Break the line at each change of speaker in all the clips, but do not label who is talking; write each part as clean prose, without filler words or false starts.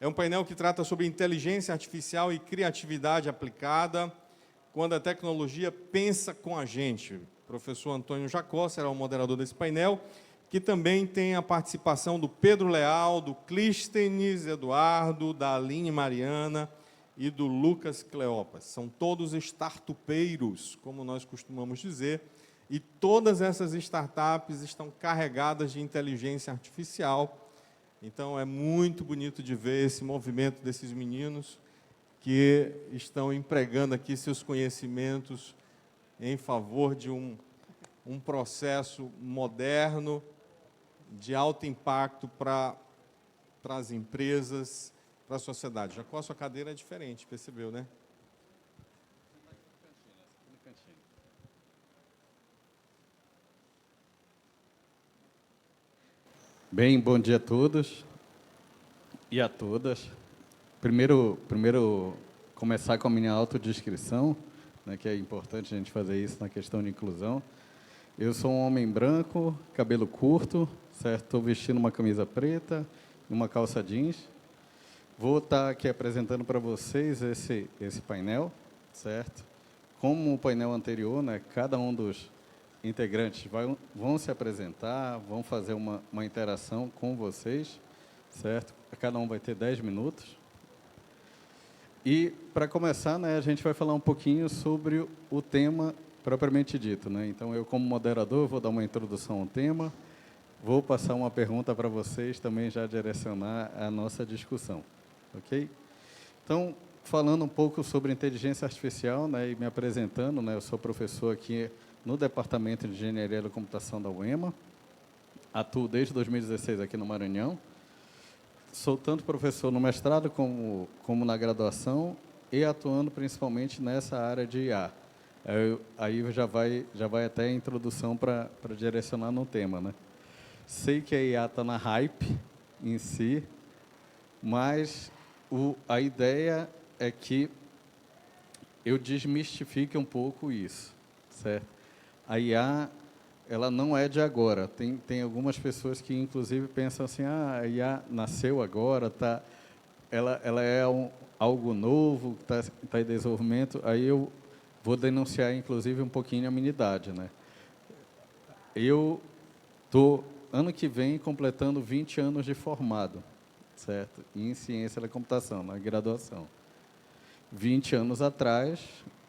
É um painel que trata sobre inteligência artificial e criatividade aplicada, quando a tecnologia pensa com a gente. O professor Antônio Jacó será o moderador desse painel, que também tem a participação do Pedro Leal, do Clístenes Eduardo, da Aline Mariana e do Lucas Cleopas. São todos startupeiros, como nós costumamos dizer, e todas essas startups estão carregadas de inteligência artificial. Então, é muito bonito de ver esse movimento desses meninos que estão empregando aqui seus conhecimentos em favor de um processo moderno, de alto impacto para as empresas, para a sociedade. Já com a sua cadeira é diferente, percebeu, né?
Bem, bom dia a todos e a todas. Primeiro começar com a minha autodescrição, né, que é importante a gente fazer isso na questão de inclusão. Eu sou um homem branco, cabelo curto, certo? Estou vestindo uma camisa preta e uma calça jeans. Vou estar aqui apresentando para vocês esse painel, certo? Como o painel anterior, né, cada um dos integrantes vão se apresentar, vão fazer uma interação com vocês, certo? Cada um vai ter 10 minutos. E, para começar, né, a gente vai falar um pouquinho sobre o tema propriamente dito, né? Então, eu, como moderador, vou dar uma introdução ao tema, vou passar uma pergunta para vocês, também já direcionar a nossa discussão, ok? Então, falando um pouco sobre inteligência artificial, né, e me apresentando, né, eu sou professor aqui no Departamento de Engenharia da Computação da UEMA, atuo desde 2016 aqui no Maranhão, sou tanto professor no mestrado como na graduação e atuando principalmente nessa área de IA. Aí já vai até a introdução para direcionar no tema, né? Sei que a IA está na hype em si, mas a ideia é que eu desmistifique um pouco isso, certo? A IA, ela não é de agora. Tem algumas pessoas que, inclusive, pensam assim, a IA nasceu agora, ela é algo novo, está em desenvolvimento. Aí eu vou denunciar, inclusive, um pouquinho a minha idade, né? Eu estou, ano que vem, completando 20 anos de formado, certo? Em ciência da computação, na graduação. 20 anos atrás,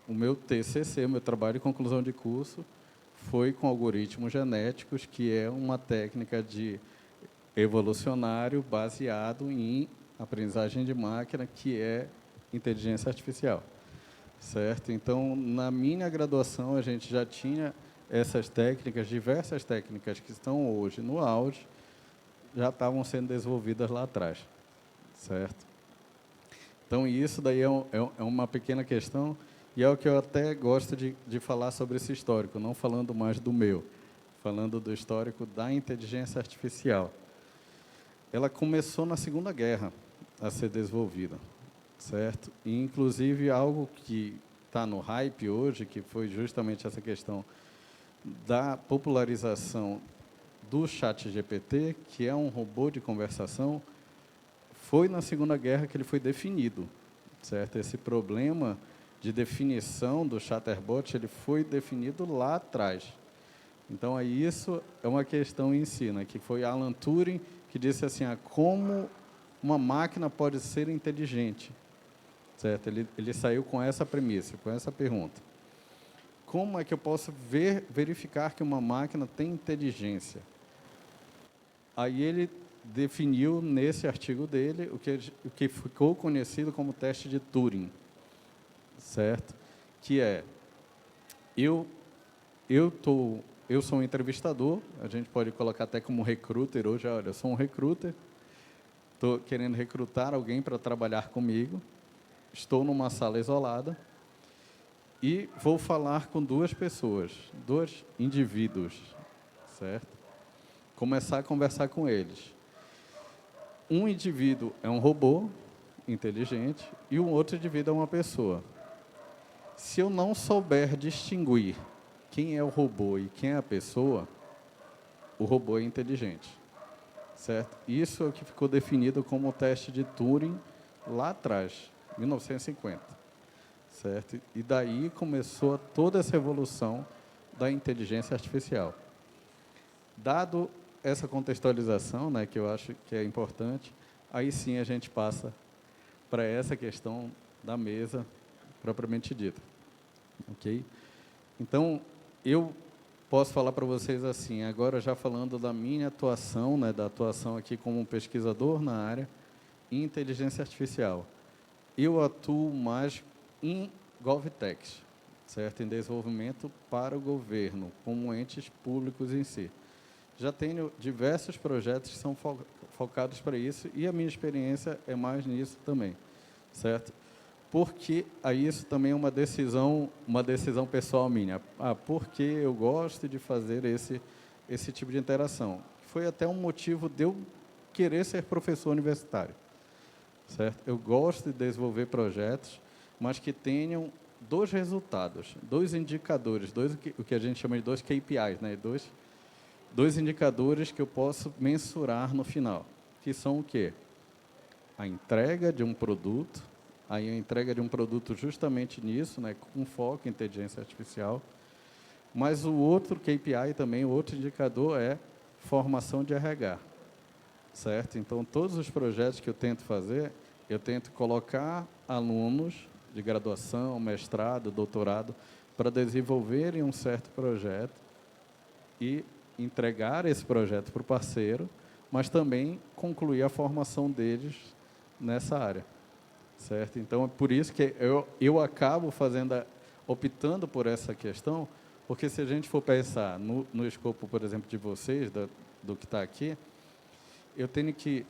o meu TCC, o meu trabalho de conclusão de curso, foi com algoritmos genéticos, que é uma técnica de evolucionário baseado em aprendizagem de máquina, que é inteligência artificial, certo? Então, na minha graduação, a gente já tinha essas técnicas, diversas técnicas que estão hoje no auge, já estavam sendo desenvolvidas lá atrás, certo? Então, isso daí é uma pequena questão, e é o que eu até gosto de falar sobre esse histórico, não falando mais do meu, falando do histórico da inteligência artificial. Ela começou na Segunda Guerra a ser desenvolvida, certo? E, inclusive, algo que está no hype hoje, que foi justamente essa questão da popularização do ChatGPT, que é um robô de conversação, foi na Segunda Guerra que ele foi definido, certo? Esse problema de definição do chatterbot, ele foi definido lá atrás. Então, aí isso é uma questão em si, né? Que foi Alan Turing que disse assim, como uma máquina pode ser inteligente, certo? Ele saiu com essa premissa, com essa pergunta. Como é que eu posso verificar que uma máquina tem inteligência? Aí ele definiu nesse artigo dele o que ficou conhecido como teste de Turing, certo? Que é, eu sou um entrevistador, a gente pode colocar até como recruiter hoje, olha, eu sou um recruiter, estou querendo recrutar alguém para trabalhar comigo, estou numa sala isolada e vou falar com duas pessoas, dois indivíduos, certo? Começar a conversar com eles. Um indivíduo é um robô inteligente e o outro indivíduo é uma pessoa. Se eu não souber distinguir quem é o robô e quem é a pessoa, o robô é inteligente, certo? Isso é o que ficou definido como o teste de Turing lá atrás, 1950, certo? E daí começou toda essa evolução da inteligência artificial. Dado essa contextualização, né, que eu acho que é importante, aí sim a gente passa para essa questão da mesa propriamente dita, ok? Então, eu posso falar para vocês assim, agora já falando da minha atuação, né, da atuação aqui como um pesquisador na área em inteligência artificial. Eu atuo mais em GovTechs, certo? Em desenvolvimento para o governo, como entes públicos em si. Já tenho diversos projetos que são focados para isso e a minha experiência é mais nisso também, certo? Porque aí isso também é uma decisão pessoal minha. Porque eu gosto de fazer esse tipo de interação. Foi até um motivo de eu querer ser professor universitário, certo? Eu gosto de desenvolver projetos, mas que tenham dois resultados, dois indicadores, o que a gente chama de dois KPIs, né? Dois indicadores que eu posso mensurar no final, que são o quê? A entrega de um produto, aí a entrega de um produto justamente nisso, né, com foco em inteligência artificial, mas o outro KPI também, o outro indicador é formação de RH, certo? Então, todos os projetos que eu tento fazer, eu tento colocar alunos de graduação, mestrado, doutorado, para desenvolverem um certo projeto e entregar esse projeto para o parceiro, mas também concluir a formação deles nessa área, certo? Então, é por isso que eu acabo optando por essa questão, porque se a gente for pensar no escopo, por exemplo, de vocês, do que está aqui, eu tenho que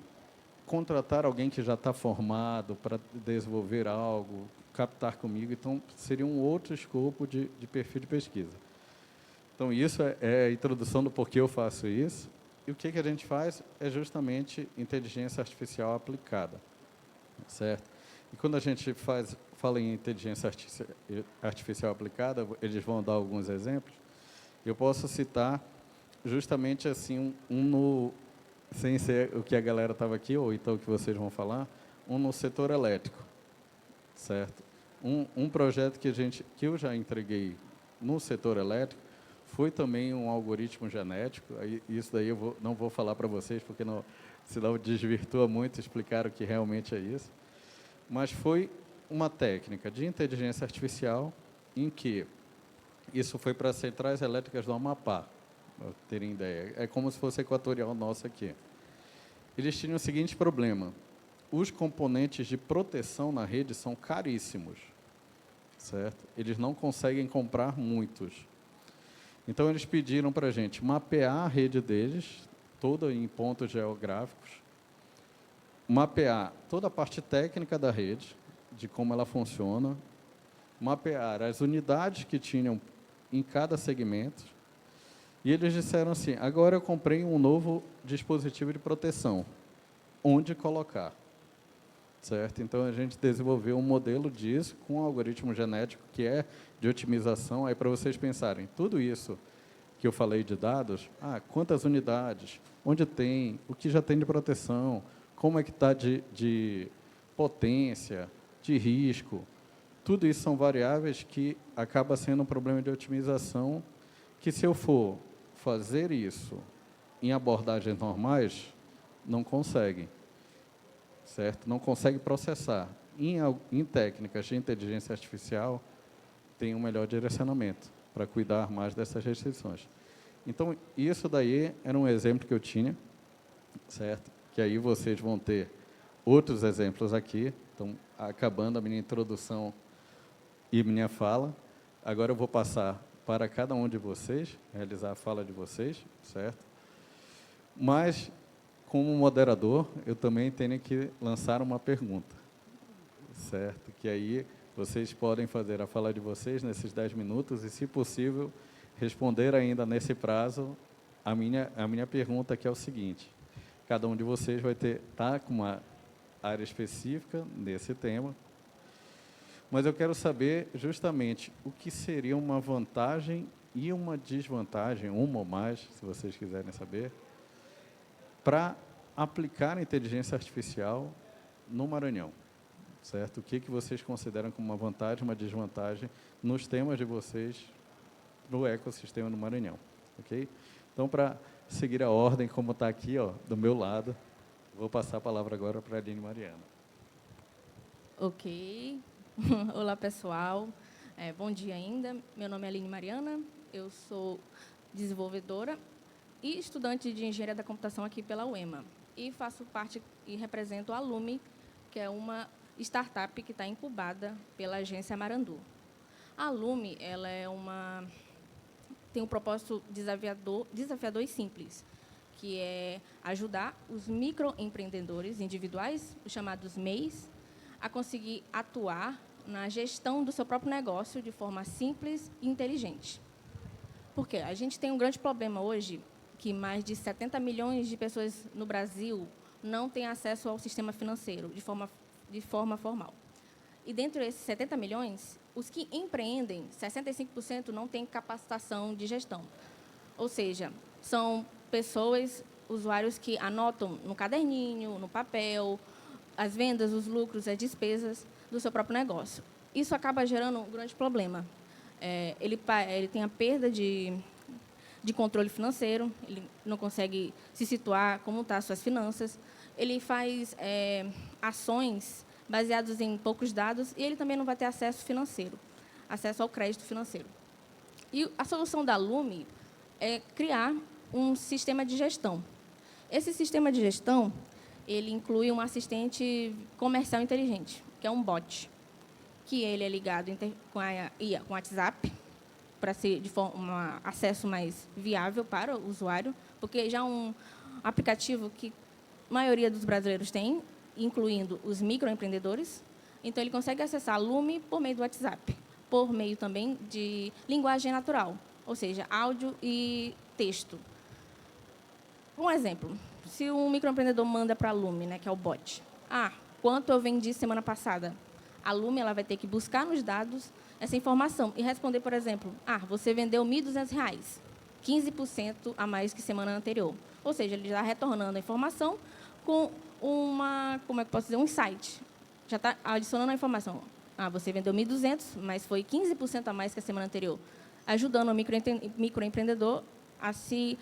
contratar alguém que já está formado para desenvolver algo, captar comigo, então seria um outro escopo de perfil de pesquisa. Então, isso é a introdução do porquê eu faço isso. E o que a gente faz é justamente inteligência artificial aplicada, certo? E quando a gente fala em inteligência artificial aplicada, eles vão dar alguns exemplos. Eu posso citar justamente assim, sem ser o que a galera estava aqui, ou então o que vocês vão falar, no setor elétrico, certo? Um projeto que eu já entreguei no setor elétrico foi também um algoritmo genético. Isso daí não vou falar para vocês, porque senão desvirtua muito explicar o que realmente é isso. Mas foi uma técnica de inteligência artificial em que isso foi para as centrais elétricas do Amapá, para terem ideia. É como se fosse equatorial nosso aqui. Eles tinham o seguinte problema: os componentes de proteção na rede são caríssimos, certo? Eles não conseguem comprar muitos. Então, eles pediram para a gente mapear a rede deles, toda em pontos geográficos, mapear toda a parte técnica da rede, de como ela funciona, mapear as unidades que tinham em cada segmento, e eles disseram assim: agora eu comprei um novo dispositivo de proteção, onde colocar? Certo? Então, a gente desenvolveu um modelo disso com um algoritmo genético que é de otimização. Aí, para vocês pensarem, tudo isso que eu falei de dados, quantas unidades, onde tem, o que já tem de proteção, como é que está de potência, de risco, tudo isso são variáveis que acaba sendo um problema de otimização que, se eu for fazer isso em abordagens normais, não conseguem. Certo? Não consegue processar. Em técnicas de inteligência artificial, tem um melhor direcionamento para cuidar mais dessas restrições. Então, isso daí era um exemplo que eu tinha, certo? Que aí vocês vão ter outros exemplos aqui. Então, acabando a minha introdução e minha fala, agora eu vou passar para cada um de vocês, realizar a fala de vocês, certo? Mas, como moderador, eu também tenho que lançar uma pergunta, certo? Que aí vocês podem fazer a fala de vocês nesses 10 minutos e, se possível, responder ainda nesse prazo a minha pergunta, que é o seguinte: cada um de vocês vai estar com uma área específica nesse tema, mas eu quero saber justamente o que seria uma vantagem e uma desvantagem, uma ou mais, se vocês quiserem saber, para aplicar a inteligência artificial no Maranhão, certo? O que vocês consideram como uma vantagem, uma desvantagem nos temas de vocês no ecossistema no Maranhão, ok? Então, para seguir a ordem, como está aqui, ó, do meu lado, vou passar a palavra agora para a Aline Mariana.
Ok. Olá, pessoal. Bom dia ainda. Meu nome é Aline Mariana, eu sou desenvolvedora e estudante de Engenharia da Computação aqui pela UEMA. E faço parte e represento a Lume, que é uma startup que está incubada pela agência Marandu. A Lume ela tem um propósito desafiador e simples, que é ajudar os microempreendedores individuais, os chamados MEIs, a conseguir atuar na gestão do seu próprio negócio de forma simples e inteligente. Por quê? A gente tem um grande problema hoje, que mais de 70 milhões de pessoas no Brasil não têm acesso ao sistema financeiro de forma formal. E, dentro desses 70 milhões, os que empreendem, 65% não têm capacitação de gestão. Ou seja, são pessoas, usuários que anotam no caderninho, no papel, as vendas, os lucros, as despesas do seu próprio negócio. Isso acaba gerando um grande problema. Ele tem a perda de controle financeiro, ele não consegue se situar como estão as suas finanças, ele faz ações baseadas em poucos dados e ele também não vai ter acesso financeiro, acesso ao crédito financeiro. E a solução da Lume é criar um sistema de gestão. Esse sistema de gestão, ele inclui um assistente comercial inteligente, que é um bot, que ele é ligado com o WhatsApp, para ser de um acesso mais viável para o usuário, porque já é um aplicativo que a maioria dos brasileiros tem, incluindo os microempreendedores. Então, ele consegue acessar a Lume por meio do WhatsApp, por meio também de linguagem natural, ou seja, áudio e texto. Um exemplo, se um microempreendedor manda para a Lume, né, que é o bot, quanto eu vendi semana passada? A Lume ela vai ter que buscar nos dados essa informação e responder, por exemplo, você vendeu R$ 1.200, 15% a mais que semana anterior. Ou seja, ele está retornando a informação com um insight. Já está adicionando a informação. Você vendeu 1.200, mas foi 15% a mais que a semana anterior, ajudando o microempreendedor a se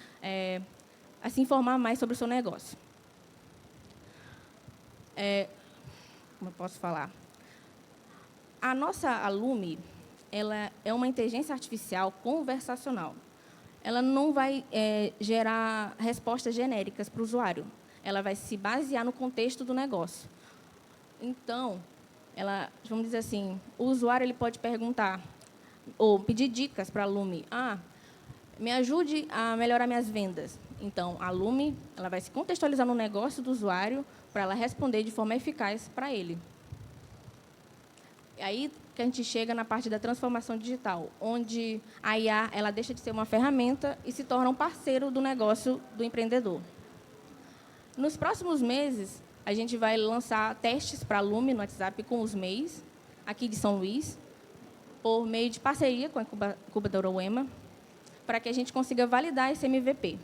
informar mais sobre o seu negócio. Como eu posso falar? A nossa Lume, ela é uma inteligência artificial conversacional. Ela não vai gerar respostas genéricas para o usuário. Ela vai se basear no contexto do negócio. Então, vamos dizer assim, o usuário ele pode perguntar ou pedir dicas para a Lume. Me ajude a melhorar minhas vendas. Então, a Lume ela vai se contextualizar no negócio do usuário para ela responder de forma eficaz para ele. É aí que a gente chega na parte da transformação digital, onde a IA ela deixa de ser uma ferramenta e se torna um parceiro do negócio do empreendedor. Nos próximos meses, a gente vai lançar testes para a Lume no WhatsApp com os MEIs, aqui de São Luís, por meio de parceria com a incubadora UEMA, para que a gente consiga validar esse MVP.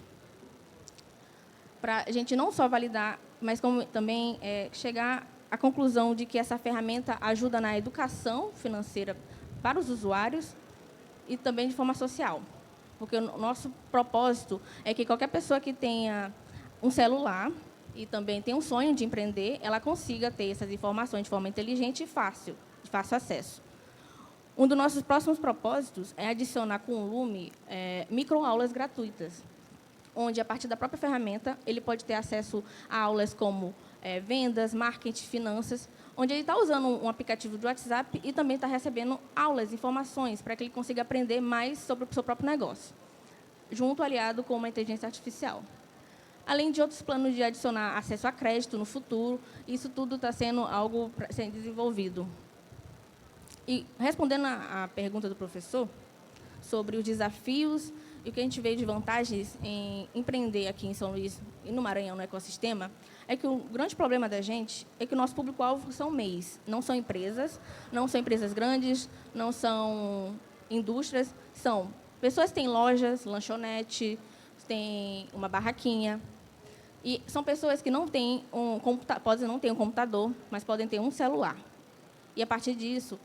Para a gente não só validar, mas como também chegar à conclusão de que essa ferramenta ajuda na educação financeira para os usuários e também de forma social. Porque o nosso propósito é que qualquer pessoa que tenha um celular e também tem um sonho de empreender, ela consiga ter essas informações de forma inteligente e fácil, de fácil acesso. Um dos nossos próximos propósitos é adicionar com o Lume microaulas gratuitas, onde, a partir da própria ferramenta, ele pode ter acesso a aulas como vendas, marketing, finanças, onde ele está usando um aplicativo do WhatsApp e também está recebendo aulas, informações, para que ele consiga aprender mais sobre o seu próprio negócio, junto aliado com uma inteligência artificial. Além de outros planos de adicionar acesso a crédito no futuro, isso tudo está sendo algo sendo desenvolvido. E, respondendo à pergunta do professor sobre os desafios e o que a gente vê de vantagens em empreender aqui em São Luís e no Maranhão, no ecossistema, é que o grande problema da gente é que o nosso público-alvo são MEIs, não são empresas grandes, não são indústrias, são pessoas que têm lojas, lanchonete, têm uma barraquinha, E são pessoas que não têm podem não ter um computador, mas podem ter um celular. E, a partir disso,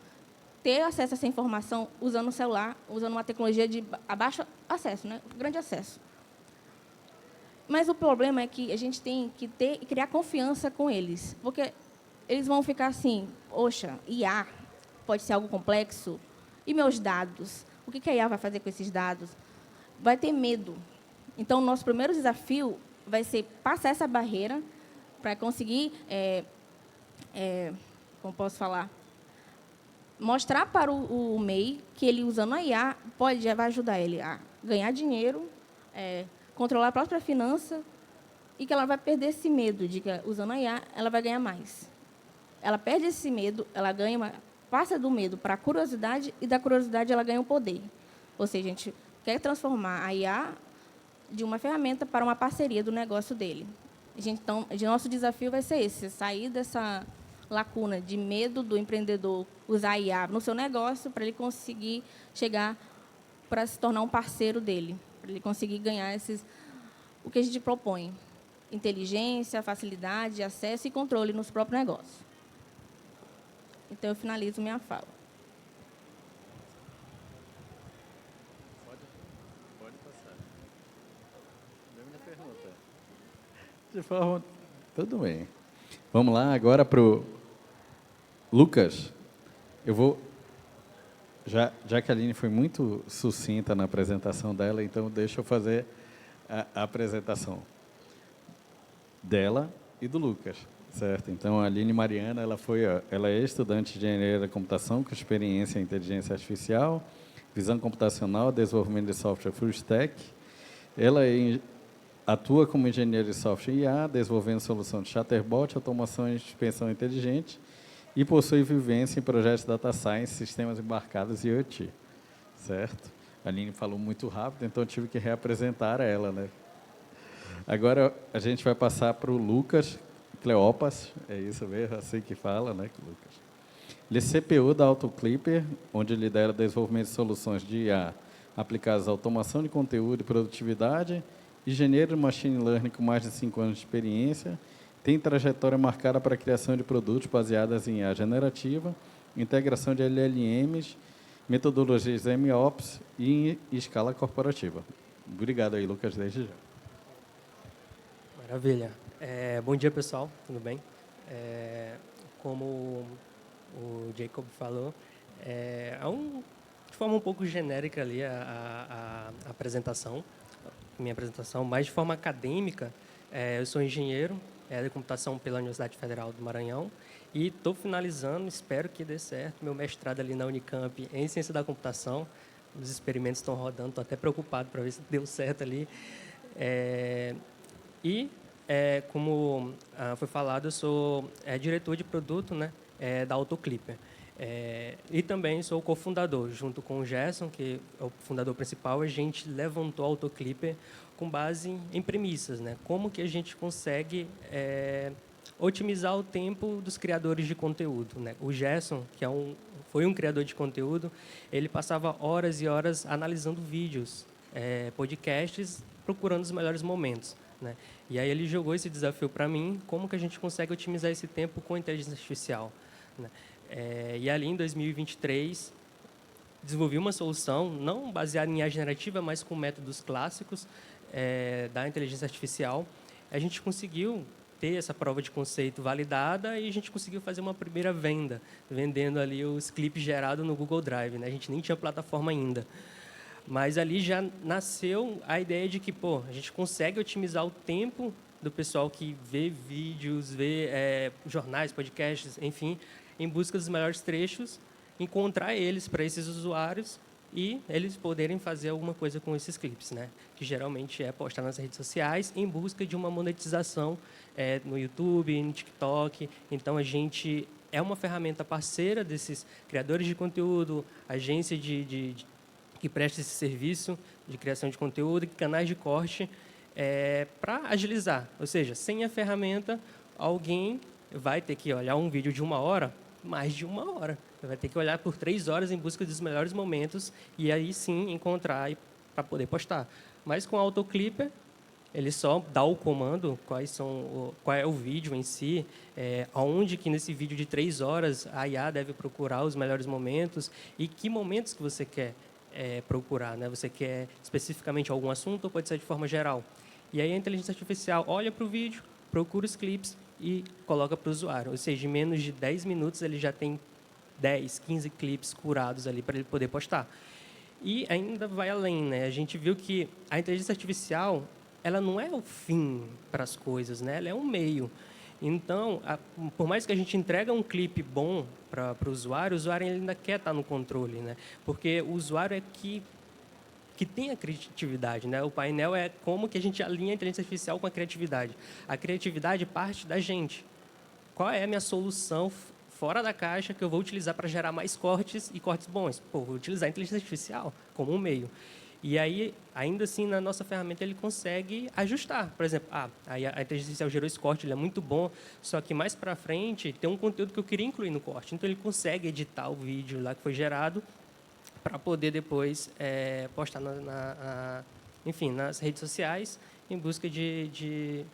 ter acesso a essa informação usando o celular, usando uma tecnologia de baixo acesso, né? Grande acesso. Mas o problema é que a gente tem que criar confiança com eles, porque eles vão ficar assim, poxa, IA pode ser algo complexo, e meus dados? O que a IA vai fazer com esses dados? Vai ter medo. Então, o nosso primeiro desafio vai ser passar essa barreira para conseguir, como posso falar, mostrar para o MEI que ele, usando a IA, vai ajudar ele a ganhar dinheiro, controlar a própria finança, e que ela vai perder esse medo de que, usando a IA, ela vai ganhar mais. Ela perde esse medo, ela passa do medo para a curiosidade, e da curiosidade ela ganha o poder. Ou seja, a gente quer transformar a IA de uma ferramenta para uma parceria do negócio dele. Então, nosso desafio vai ser esse, sair dessa lacuna de medo do empreendedor usar a IA no seu negócio para ele conseguir chegar para se tornar um parceiro dele, para ele conseguir ganhar o que a gente propõe: inteligência, facilidade, acesso e controle no seu próprio negócio. Então, eu finalizo minha fala.
Pode passar. Minha pergunta. De forma... Tudo bem. Vamos lá agora para o Lucas. Eu vou... Já que a Aline foi muito sucinta na apresentação dela, então deixa eu fazer a apresentação dela e do Lucas, certo? Então, a Aline Mariana, ela é estudante de engenharia da computação com experiência em inteligência artificial, visão computacional, desenvolvimento de software full stack. Ela atua como engenheira de software IA, desenvolvendo solução de chatterbot, automação e suspensão inteligente, e possui vivência em projetos de data science, sistemas embarcados e IoT, certo? A Aline falou muito rápido, então eu tive que reapresentar ela, né? Agora a gente vai passar para o Lucas Cleopas, é isso mesmo, assim que fala, né, Lucas? Ele é CPO da AutoClipper, onde lidera o desenvolvimento de soluções de IA aplicadas à automação de conteúdo e produtividade, engenheiro de machine learning com mais de 5 anos de experiência, tem trajetória marcada para a criação de produtos baseados em IA generativa, integração de LLMs, metodologias MOps e em escala corporativa. Obrigado aí, Lucas, desde já.
Maravilha. Bom dia, pessoal. Tudo bem? Como o Jacob falou, de forma um pouco genérica ali a apresentação, minha apresentação, mas de forma acadêmica. Eu sou engenheiro de computação pela Universidade Federal do Maranhão e estou finalizando, espero que dê certo, meu mestrado ali na Unicamp em ciência da computação. Os experimentos estão rodando, estou até preocupado para ver se deu certo ali. Como foi falado, eu sou diretor de produto, né, da AutoClipper. E também sou cofundador, junto com o Gerson, que é o fundador principal. A gente levantou a AutoClipper com base em premissas, né? Como que a gente consegue otimizar o tempo dos criadores de conteúdo, né? O Gerson, que foi um criador de conteúdo, ele passava horas e horas analisando vídeos, podcasts, procurando os melhores momentos, né? E aí ele jogou esse desafio para mim: como que a gente consegue otimizar esse tempo com inteligência artificial, né? E ali, em 2023, desenvolvi uma solução, não baseada em IA generativa, mas com métodos clássicos da inteligência artificial. A gente conseguiu ter essa prova de conceito validada e a gente conseguiu fazer uma primeira venda, vendendo ali os clipes gerados no Google Drive, né? A gente nem tinha plataforma ainda. Mas ali já nasceu a ideia de que, a gente consegue otimizar o tempo do pessoal que vê vídeos, vê jornais, podcasts, enfim, em busca dos melhores trechos, encontrar eles para esses usuários e eles poderem fazer alguma coisa com esses clipes, né? Que geralmente é postar nas redes sociais em busca de uma monetização no YouTube, no TikTok. Então, a gente é uma ferramenta parceira desses criadores de conteúdo, agência que presta esse serviço de criação de conteúdo e canais de corte para agilizar. Ou seja, sem a ferramenta, alguém vai ter que olhar um vídeo de 1 hora, mais de 1 hora. Vai ter que olhar por 3 horas em busca dos melhores momentos e aí sim encontrar para poder postar. Mas com a AutoClipper, ele só dá o comando, qual é o vídeo em si, aonde que nesse vídeo de 3 horas a IA deve procurar os melhores momentos e que momentos que você quer procurar, né? Você quer especificamente algum assunto ou pode ser de forma geral? E aí a inteligência artificial olha para o vídeo, procura os clipes e coloca para o usuário. Ou seja, em menos de 10 minutos ele já tem 10, 15 clipes curados ali para ele poder postar. E ainda vai além, né? A gente viu que a inteligência artificial, ela não é o fim para as coisas, né? Ela é um meio. Então, por mais que a gente entregue um clipe bom para o usuário ainda quer estar no controle, né? Porque o usuário é que tem a criatividade, né? O painel é como que a gente alinha a inteligência artificial com a criatividade. A criatividade parte da gente. Qual é a minha solução fora da caixa que eu vou utilizar para gerar mais cortes e cortes bons? Pô, vou utilizar a inteligência artificial como um meio. E aí, ainda assim, na nossa ferramenta, ele consegue ajustar. Por exemplo, aí a inteligência artificial gerou esse corte, ele é muito bom, só que mais para frente tem um conteúdo que eu queria incluir no corte. Então, ele consegue editar o vídeo lá que foi gerado para poder depois postar enfim, nas redes sociais em busca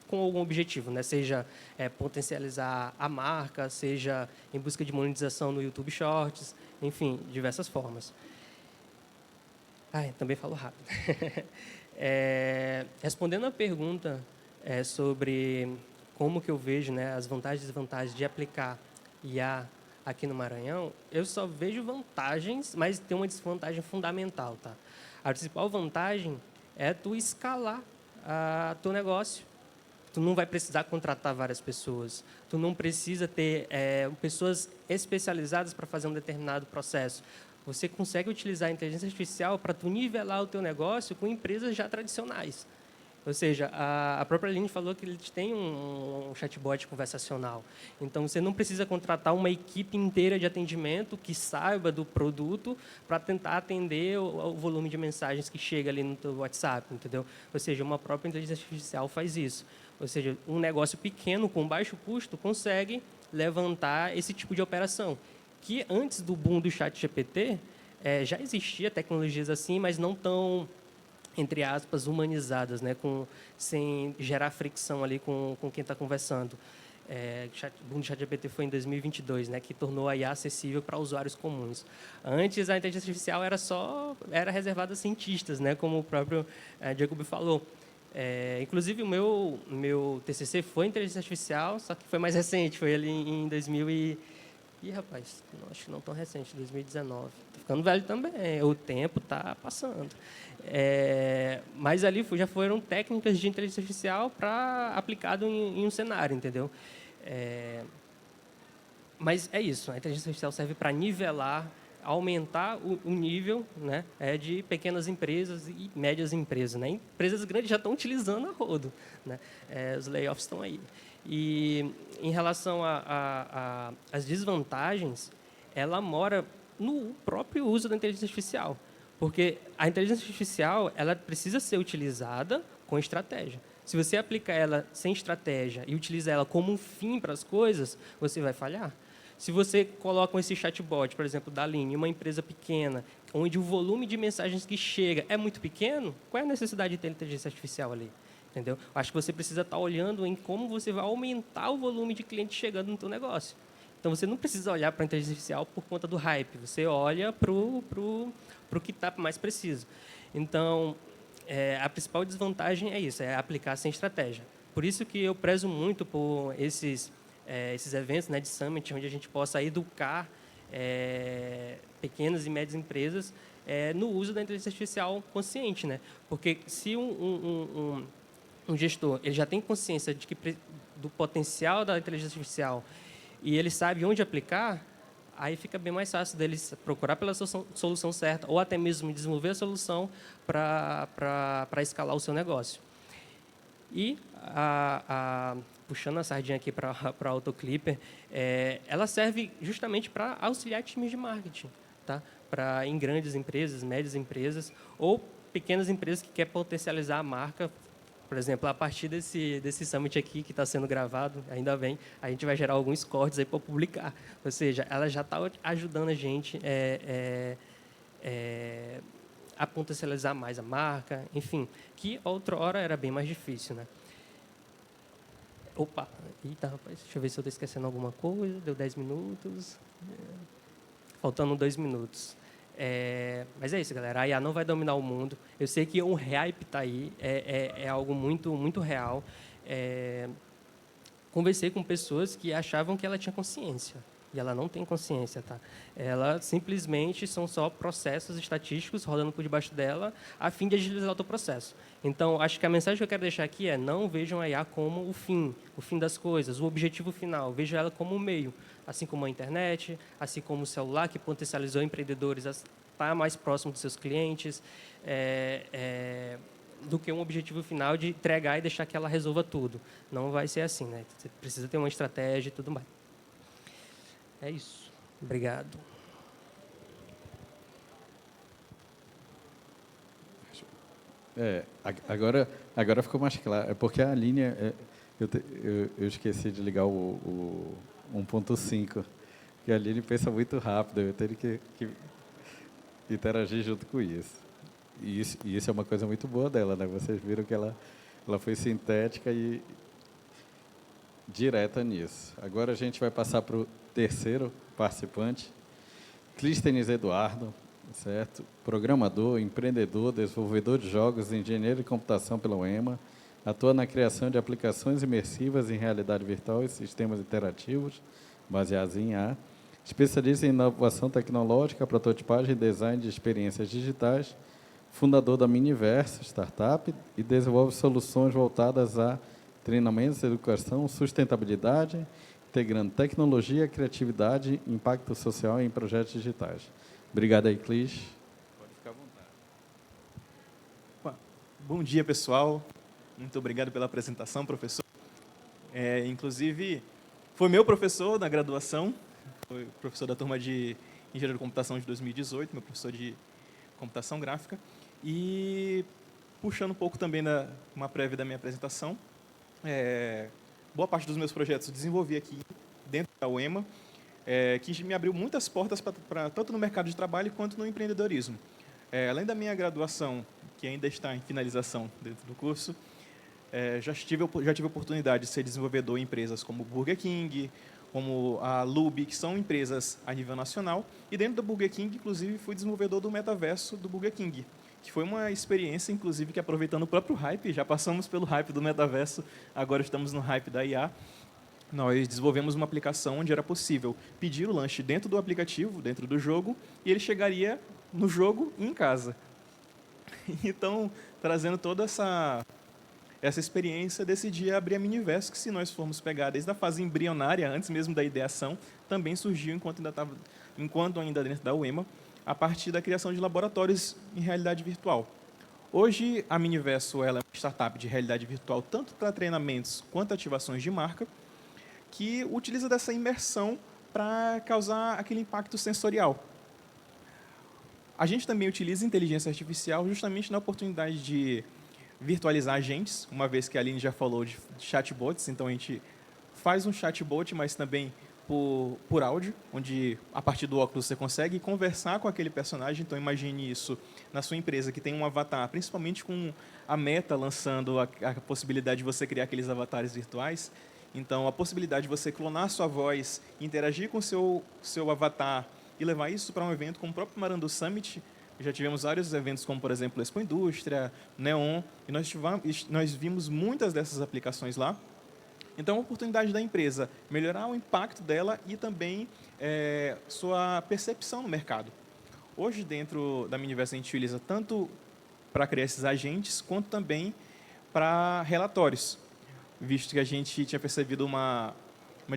com algum objetivo, né? Seja potencializar a marca, seja em busca de monetização no YouTube Shorts, enfim, diversas formas. Também falo rápido. Respondendo a pergunta sobre como que eu vejo, né, as vantagens e desvantagens de aplicar IA aqui no Maranhão, eu só vejo vantagens, mas tem uma desvantagem fundamental, tá? A principal vantagem é tu escalar teu negócio. Tu não vai precisar contratar várias pessoas. Tu não precisa ter pessoas especializadas para fazer um determinado processo. Você consegue utilizar a inteligência artificial para tu nivelar o teu negócio com empresas já tradicionais. Ou seja, a própria Aline falou que eles têm um chatbot conversacional. Então, você não precisa contratar uma equipe inteira de atendimento que saiba do produto para tentar atender o volume de mensagens que chega ali no teu WhatsApp, entendeu? Ou seja, uma própria inteligência artificial faz isso. Ou seja, um negócio pequeno, com baixo custo, consegue levantar esse tipo de operação. Que antes do boom do ChatGPT, já existia tecnologias assim, mas não tão, entre aspas, humanizadas, né? Sem gerar fricção ali com quem está conversando. O boom do ChatGPT foi em 2022, né? Que tornou a IA acessível para usuários comuns. Antes, a inteligência artificial era reservada a cientistas, né? Como o próprio Jacob falou. Inclusive, o meu TCC foi inteligência artificial, só que foi mais recente, foi ali em 2000 rapaz, acho que não tão recente, 2019. Estou ficando velho também, o tempo está passando. Mas ali já foram técnicas de inteligência artificial aplicado em um cenário, entendeu? Mas é isso, a inteligência artificial serve para nivelar, aumentar o nível, né, de pequenas empresas e médias empresas. Né? Empresas grandes já estão utilizando a rodo, né? Os layoffs estão aí. E em relação às desvantagens, ela mora no próprio uso da inteligência artificial. Porque a inteligência artificial ela precisa ser utilizada com estratégia. Se você aplica ela sem estratégia e utiliza ela como um fim para as coisas, você vai falhar. Se você coloca esse chatbot, por exemplo, da Aline, em uma empresa pequena, onde o volume de mensagens que chega é muito pequeno, qual é a necessidade de ter inteligência artificial ali? Entendeu? Acho que você precisa estar olhando em como você vai aumentar o volume de clientes chegando no teu negócio. Então, você não precisa olhar para a inteligência artificial por conta do hype. Você olha para o que está mais preciso. Então, a principal desvantagem é isso, é aplicar sem estratégia. Por isso que eu prezo muito por esses eventos, né, de summit, onde a gente possa educar pequenas e médias empresas no uso da inteligência artificial consciente. Né? Porque se um gestor ele já tem consciência do potencial da inteligência artificial e ele sabe onde aplicar, aí fica bem mais fácil deles procurar pela solução certa ou até mesmo desenvolver a solução para escalar o seu negócio. E, puxando a sardinha aqui para a Autoclipper, ela serve justamente para auxiliar times de marketing, tá? Em grandes empresas, médias empresas ou pequenas empresas que querem potencializar a marca. Por exemplo, a partir desse summit aqui que está sendo gravado, ainda bem, a gente vai gerar alguns cortes aí para publicar. Ou seja, ela já está ajudando a gente a potencializar mais a marca, enfim, que outrora era bem mais difícil, né? Opa, eita, rapaz, deixa eu ver se eu estou esquecendo alguma coisa. Deu 10 minutos. Faltando 2 minutos. Mas é isso, galera. A IA não vai dominar o mundo. Eu sei que um hype está aí. É algo muito, muito real. Conversei com pessoas que achavam que ela tinha consciência. E ela não tem consciência, tá? Ela simplesmente são só processos estatísticos rodando por debaixo dela a fim de agilizar o teu processo. Então, acho que a mensagem que eu quero deixar aqui é: não vejam a IA como o fim das coisas, o objetivo final. Vejam ela como um meio, assim como a internet, assim como o celular, que potencializou empreendedores a estar mais próximo dos seus clientes, do que um objetivo final de entregar e deixar que ela resolva tudo. Não vai ser assim, né? Você precisa ter uma estratégia e tudo mais. É isso. Obrigado.
Agora ficou mais claro. É porque a linha... eu esqueci de ligar o 1.5, que a Aline pensa muito rápido. Eu tenho que interagir junto com isso. E isso é uma coisa muito boa dela, né? Vocês viram que ela foi sintética e direta nisso. Agora a gente vai passar para o terceiro participante, Clístenes Eduardo, certo? Programador, empreendedor, desenvolvedor de jogos, engenheiro de computação pela UEMA, atua na criação de aplicações imersivas em realidade virtual e sistemas interativos, baseados em IA, especialista em inovação tecnológica, prototipagem e design de experiências digitais, fundador da Miniverso Startup e desenvolve soluções voltadas a treinamentos, educação, sustentabilidade, integrando tecnologia, criatividade, impacto social em projetos digitais. Obrigado aí, Clis. Pode ficar à vontade.
Bom dia, pessoal. Muito obrigado pela apresentação, professor. Inclusive, foi meu professor na graduação, foi professor da turma de Engenharia de Computação de 2018, meu professor de computação gráfica. E, puxando um pouco também uma prévia da minha apresentação, boa parte dos meus projetos eu desenvolvi aqui dentro da UEMA, que me abriu muitas portas tanto no mercado de trabalho quanto no empreendedorismo. Além da minha graduação, que ainda está em finalização dentro do curso, já tive a oportunidade de ser desenvolvedor em empresas como Burger King, como a Lube, que são empresas a nível nacional, e dentro do Burger King, inclusive, fui desenvolvedor do metaverso do Burger King, que foi uma experiência, inclusive, que aproveitando o próprio hype, já passamos pelo hype do metaverso, agora estamos no hype da IA, nós desenvolvemos uma aplicação onde era possível pedir o lanche dentro do aplicativo, dentro do jogo, e ele chegaria no jogo e em casa. Então, trazendo toda essa experiência, decidi abrir a Miniverso, que se nós formos pegar desde a fase embrionária, antes mesmo da ideação, também surgiu enquanto ainda dentro da UEMA, a partir da criação de laboratórios em realidade virtual. Hoje, a Miniverso ela é uma startup de realidade virtual, tanto para treinamentos quanto ativações de marca, que utiliza dessa imersão para causar aquele impacto sensorial. A gente também utiliza inteligência artificial justamente na oportunidade de virtualizar agentes, uma vez que a Aline já falou de chatbots, então a gente faz um chatbot, mas também por áudio, onde a partir do óculos você consegue conversar com aquele personagem. Então imagine isso na sua empresa que tem um avatar, principalmente com a Meta lançando a possibilidade de você criar aqueles avatares virtuais. Então a possibilidade de você clonar sua voz, interagir com o seu avatar e levar isso para um evento como o próprio Marandu Summit. Já tivemos vários eventos como, por exemplo, Expo Indústria, Neon, e nós vimos muitas dessas aplicações lá. Então, a oportunidade da empresa melhorar o impacto dela e também sua percepção no mercado. Hoje, dentro da Miniverso, a gente utiliza tanto para criar esses agentes, quanto também para relatórios, visto que a gente tinha percebido uma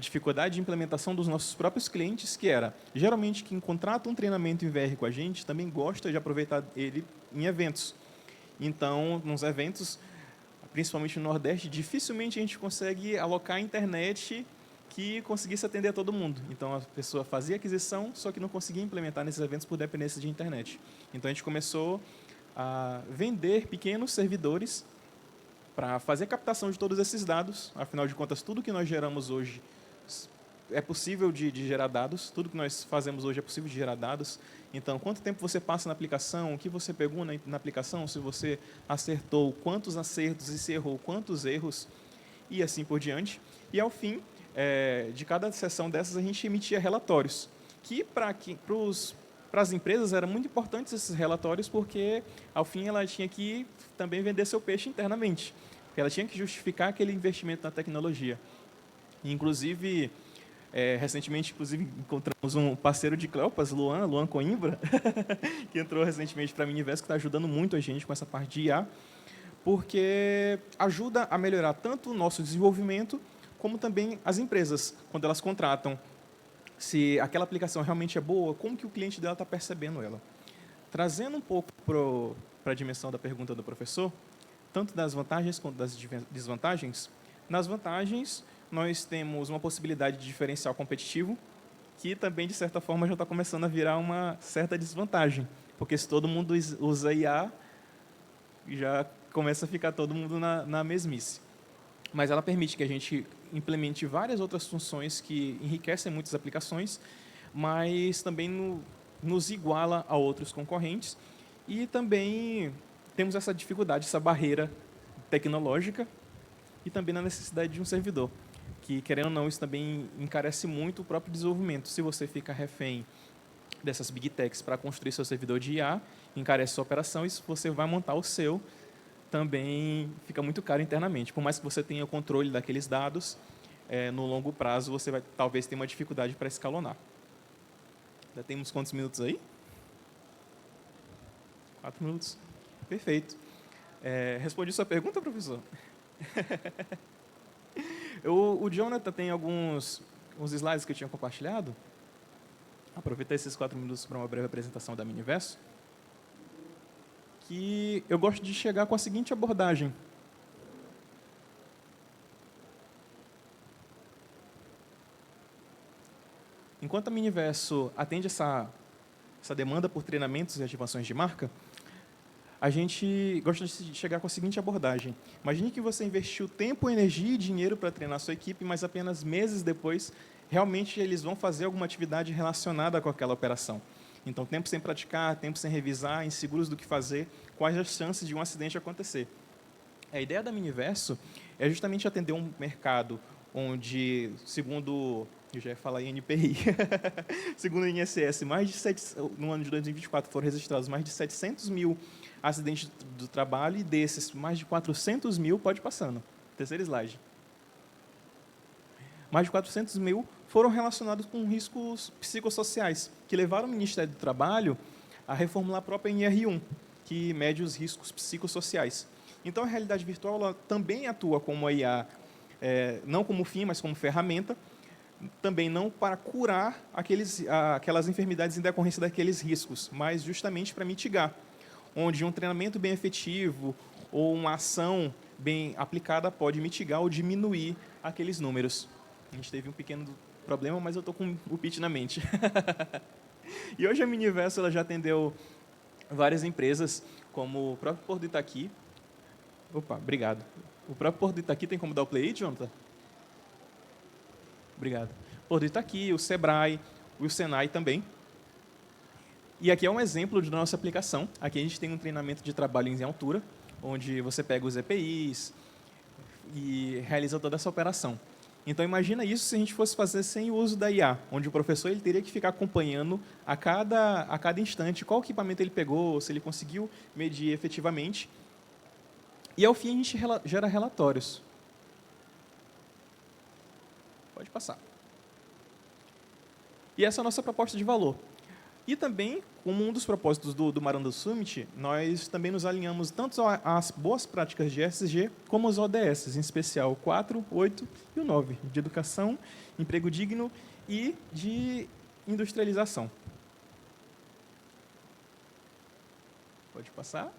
dificuldade de implementação dos nossos próprios clientes, que era, geralmente, quem contrata um treinamento em VR com a gente também gosta de aproveitar ele em eventos. Então, nos eventos, principalmente no Nordeste, dificilmente a gente consegue alocar a internet que conseguisse atender a todo mundo. Então, a pessoa fazia aquisição, só que não conseguia implementar nesses eventos por dependência de internet. Então, a gente começou a vender pequenos servidores para fazer a captação de todos esses dados. Afinal de contas, tudo que nós geramos hoje é possível de gerar dados, tudo que nós fazemos hoje é possível de gerar dados. Então, quanto tempo você passa na aplicação, o que você pegou na aplicação, se você acertou, quantos acertos e se errou, quantos erros, e assim por diante. E, ao fim de cada sessão dessas, a gente emitia relatórios, que para as empresas eram muito importantes esses relatórios, porque, ao fim, ela tinha que também vender seu peixe internamente, porque ela tinha que justificar aquele investimento na tecnologia. E, inclusive, recentemente, encontramos um parceiro de Cleopas, Luan Coimbra, que entrou recentemente para a Miniverso, que está ajudando muito a gente com essa parte de IA, porque ajuda a melhorar tanto o nosso desenvolvimento, como também as empresas, quando elas contratam, se aquela aplicação realmente é boa, como que o cliente dela está percebendo ela. Trazendo um pouco para a dimensão da pergunta do professor, tanto das vantagens quanto das desvantagens, nas vantagens, nós temos uma possibilidade de diferencial competitivo, que também, de certa forma, já está começando a virar uma certa desvantagem, porque se todo mundo usa IA, já começa a ficar todo mundo na mesmice. Mas ela permite que a gente implemente várias outras funções que enriquecem muitas aplicações, mas também nos iguala a outros concorrentes, e também temos essa dificuldade, essa barreira tecnológica, e também na necessidade de um servidor, que, querendo ou não, isso também encarece muito o próprio desenvolvimento. Se você fica refém dessas big techs para construir seu servidor de IA, encarece sua operação, e se você vai montar o seu, também fica muito caro internamente. Por mais que você tenha o controle daqueles dados, no longo prazo você vai talvez ter uma dificuldade para escalonar. Já temos quantos minutos aí? 4 minutos. Perfeito. Respondi sua pergunta, professor? O Jonathan tem uns slides que eu tinha compartilhado. Aproveitar esses 4 minutos para uma breve apresentação da Miniverso. Que eu gosto de chegar com a seguinte abordagem. Enquanto a Miniverso atende essa demanda por treinamentos e ativações de marca, a gente gosta de chegar com a seguinte abordagem. Imagine que você investiu tempo, energia e dinheiro para treinar a sua equipe, mas apenas meses depois, realmente eles vão fazer alguma atividade relacionada com aquela operação. Então, tempo sem praticar, tempo sem revisar, inseguros do que fazer, quais as chances de um acidente acontecer. A ideia da Miniverso é justamente atender um mercado onde, segundo, eu já ia falar INPI, segundo o INSS, no ano de 2024 foram registrados mais de 700 mil acidentes do trabalho, e desses, mais de 400 mil, pode ir passando, terceiro slide. Mais de 400 mil foram relacionados com riscos psicossociais, que levaram o Ministério do Trabalho a reformular a própria NR1, que mede os riscos psicossociais. Então, a realidade virtual ela também atua como a IA, não como fim, mas como ferramenta, também não para curar aquelas enfermidades em decorrência daqueles riscos, mas justamente para mitigar, onde um treinamento bem efetivo ou uma ação bem aplicada pode mitigar ou diminuir aqueles números. A gente teve um pequeno problema, mas eu estou com o pitch na mente. E hoje a Miniverso ela já atendeu várias empresas, como o próprio Porto do Itaqui. Opa, obrigado. O próprio Porto do Itaqui tem como dar o play aí, Jonathan? Obrigado. O Porto do Itaqui, o Sebrae, o Senai também. E aqui é um exemplo da nossa aplicação. Aqui a gente tem um treinamento de trabalho em altura, onde você pega os EPIs e realiza toda essa operação. Então, imagina isso se a gente fosse fazer sem o uso da IA, onde o professor ele teria que ficar acompanhando a cada instante qual equipamento ele pegou, se ele conseguiu medir efetivamente. E, ao fim, a gente gera relatórios. Pode passar. E essa é a nossa proposta de valor. E também, como um dos propósitos do Maranda Summit, nós também nos alinhamos tanto às boas práticas de ESG, como aos ODS, em especial o 4, 8 e o 9, de educação, emprego digno e de industrialização. Pode passar?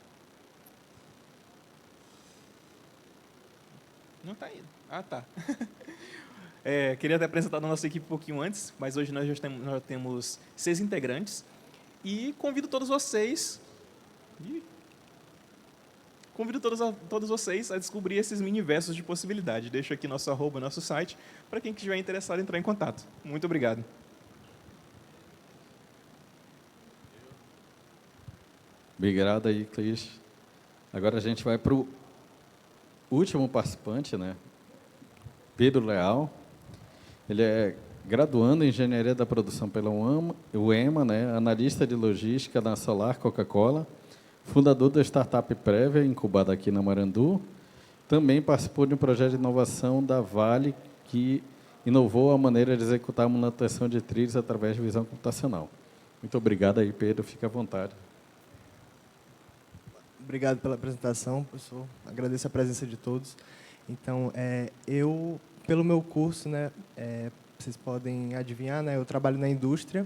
Não está indo. Ah, tá. Queria ter apresentado a nossa equipe um pouquinho antes, mas hoje nós já temos 6 integrantes. E convido todos vocês convido todos vocês a descobrir esses mini-versos de possibilidade. Deixo aqui nosso @ nosso site, para quem estiver interessado em entrar em contato. Muito obrigado.
Obrigado aí, Cris. Agora a gente vai para o último participante, né? Pedro Leal. Ele é graduando em Engenharia da Produção pela UEMA, né? Analista de logística na Solar Coca-Cola, fundador da startup Prévia, incubada aqui na Marandu. Também participou de um projeto de inovação da Vale, que inovou a maneira de executar a manutenção de trilhos através de visão computacional. Muito obrigado aí, Pedro. Fique à vontade.
Obrigado pela apresentação, professor. Agradeço a presença de todos. Então, eu, pelo meu curso, né, vocês podem adivinhar, né, eu trabalho na indústria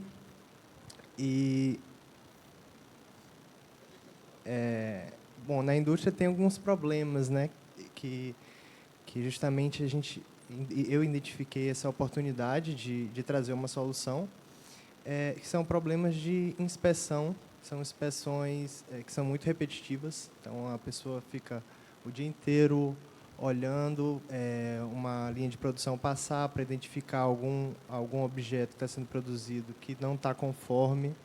e, bom, na indústria tem alguns problemas, né, que justamente eu identifiquei essa oportunidade de trazer uma solução, que são problemas de inspeção. São inspeções que são muito repetitivas, então a pessoa fica o dia inteiro olhando uma linha de produção passar para identificar algum objeto que está sendo produzido que não está conforme,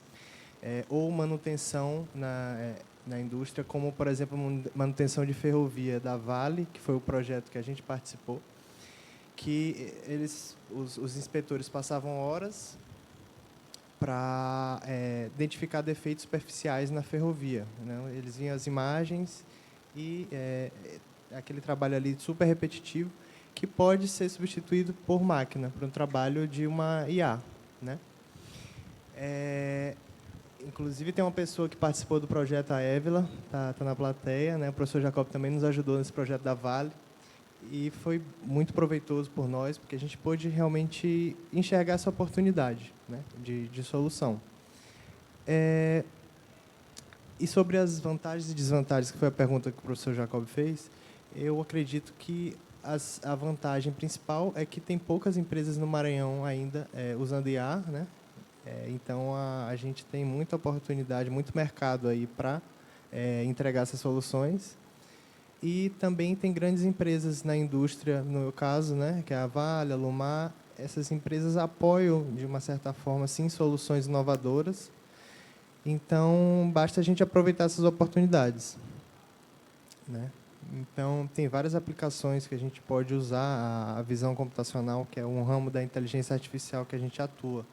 ou manutenção na indústria, como, por exemplo, manutenção de ferrovia da Vale, que foi o projeto que a gente participou, que os inspetores passavam horas para identificar defeitos superficiais na ferrovia, né? Eles viam as imagens e aquele trabalho ali super repetitivo que pode ser substituído por máquina, por um trabalho de uma IA, né? Inclusive, tem uma pessoa que participou do projeto, a Évila, tá na plateia, né? O professor Jacob também nos ajudou nesse projeto da Vale, e foi muito proveitoso por nós, porque a gente pôde realmente enxergar essa oportunidade, né, de solução. E sobre as vantagens e desvantagens, que foi a pergunta que o professor Jacob fez, eu acredito que a vantagem principal é que tem poucas empresas no Maranhão ainda usando IA, né? Então, a gente tem muita oportunidade, muito mercado aí para entregar essas soluções. E também tem grandes empresas na indústria, no meu caso, né, que é a Vale, a Lumar. Essas empresas apoiam, de uma certa forma, sim, soluções inovadoras. Então, basta a gente aproveitar essas oportunidades, né? Então, tem várias aplicações que a gente pode usar a visão computacional, que é um ramo da inteligência artificial que a gente atua.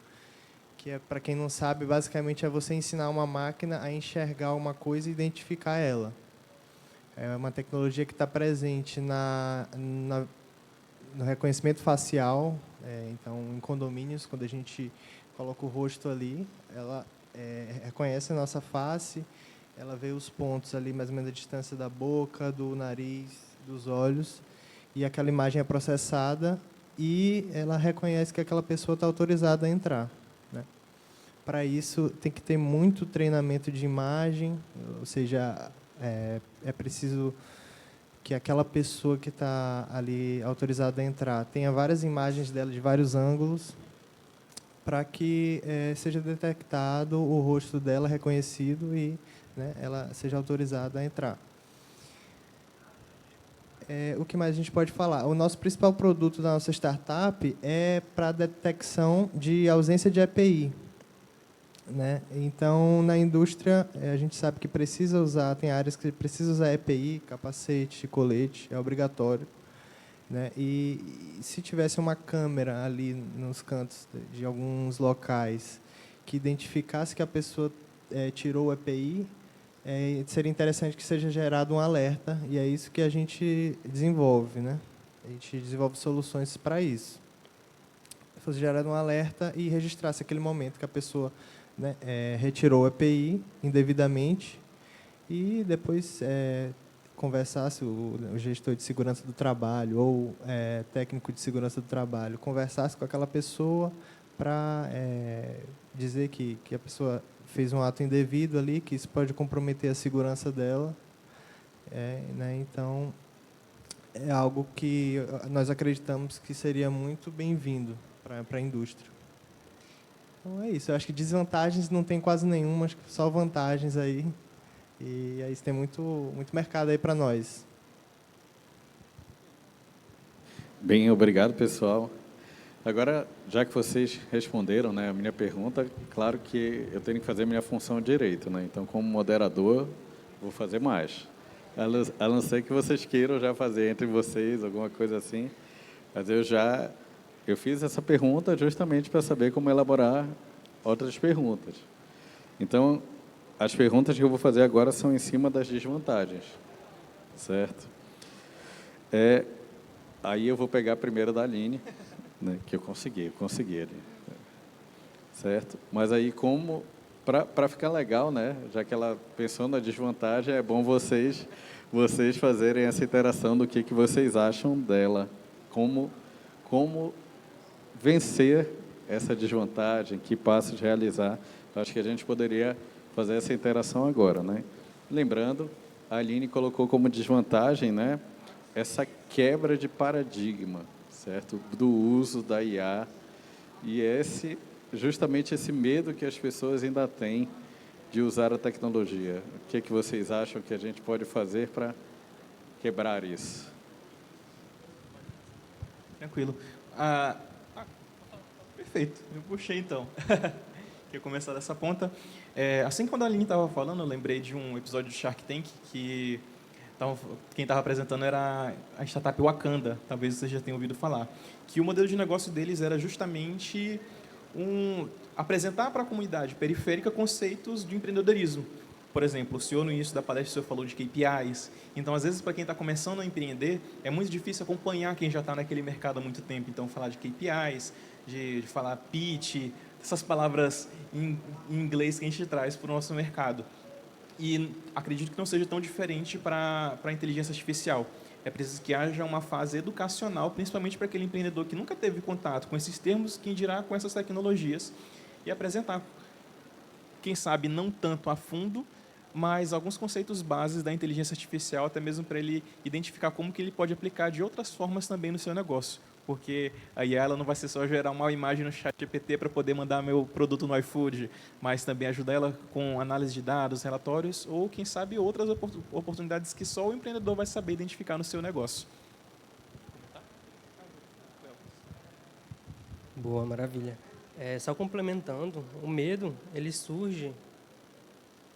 Que, para quem não sabe, basicamente é você ensinar uma máquina a enxergar uma coisa e identificar ela. É uma tecnologia que está presente no reconhecimento facial. Então, em condomínios, quando a gente coloca o rosto ali, ela reconhece a nossa face, ela vê os pontos ali, mais ou menos a distância da boca, do nariz, dos olhos, e aquela imagem é processada e ela reconhece que aquela pessoa está autorizada a entrar, né? Para isso, tem que ter muito treinamento de imagem, ou seja, é preciso que aquela pessoa que está ali autorizada a entrar tenha várias imagens dela de vários ângulos para que seja detectado o rosto dela, reconhecido, e, né, ela seja autorizada a entrar. O que mais a gente pode falar? O nosso principal produto da nossa startup é para detecção de ausência de EPI, né? Então, na indústria, a gente sabe que precisa usar, tem áreas que precisa usar EPI, capacete, colete, é obrigatório, né? E se tivesse uma câmera ali nos cantos de alguns locais que identificasse que a pessoa tirou o EPI, seria interessante que seja gerado um alerta, e é isso que a gente desenvolve, né? A gente desenvolve soluções para isso. Fosse gerado um alerta e registrasse aquele momento que a pessoa, né, retirou o EPI indevidamente, e depois conversasse o gestor de segurança do trabalho ou técnico de segurança do trabalho, conversasse com aquela pessoa para dizer que a pessoa fez um ato indevido ali, que isso pode comprometer a segurança dela. Né, então, é algo que nós acreditamos que seria muito bem-vindo para a indústria. Então, é isso. Eu acho que desvantagens não tem quase nenhuma, acho que só vantagens aí. E aí tem muito mercado aí para nós.
Bem, obrigado, pessoal. Agora, já que vocês responderam, né, a minha pergunta, claro que eu tenho que fazer a minha função direito, né? Então, como moderador, vou fazer mais. A não ser que vocês queiram já fazer entre vocês, alguma coisa assim. Mas eu fiz essa pergunta justamente para saber como elaborar outras perguntas. Então, as perguntas que eu vou fazer agora são em cima das desvantagens, certo? Aí eu vou pegar primeiro da Aline, né, que eu consegui ali, certo? Mas aí para ficar legal, né, já que ela pensou na desvantagem, é bom vocês fazerem essa interação do que vocês acham dela, como vencer essa desvantagem, que passos realizar. Acho que a gente poderia fazer essa interação agora, né? Lembrando, a Aline colocou como desvantagem, né, essa quebra de paradigma, certo? Do uso da IA e justamente esse medo que as pessoas ainda têm de usar a tecnologia. O que vocês acham que a gente pode fazer para quebrar isso?
Tranquilo. Perfeito, eu puxei então. Queria começar dessa ponta. Assim, quando a Aline estava falando, eu lembrei de um episódio do Shark Tank que quem estava apresentando era a startup Wakanda, talvez vocês já tenham ouvido falar, que o modelo de negócio deles era justamente apresentar para a comunidade periférica conceitos de empreendedorismo. Por exemplo, o senhor no início da palestra o senhor falou de KPIs, então às vezes para quem está começando a empreender é muito difícil acompanhar quem já está naquele mercado há muito tempo, então falar de KPIs, de falar pitch, essas palavras em inglês que a gente traz para o nosso mercado. E acredito que não seja tão diferente para a inteligência artificial. É preciso que haja uma fase educacional, principalmente para aquele empreendedor que nunca teve contato com esses termos, quem dirá com essas tecnologias, e apresentar, quem sabe, não tanto a fundo, mas alguns conceitos bases da inteligência artificial, até mesmo para ele identificar como que ele pode aplicar de outras formas também no seu negócio. Porque aí ela não vai ser só gerar uma imagem no chat GPT para poder mandar meu produto no iFood, mas também ajudar ela com análise de dados, relatórios, ou, quem sabe, outras oportunidades que só o empreendedor vai saber identificar no seu negócio.
Boa, maravilha. Só complementando, o medo, ele surge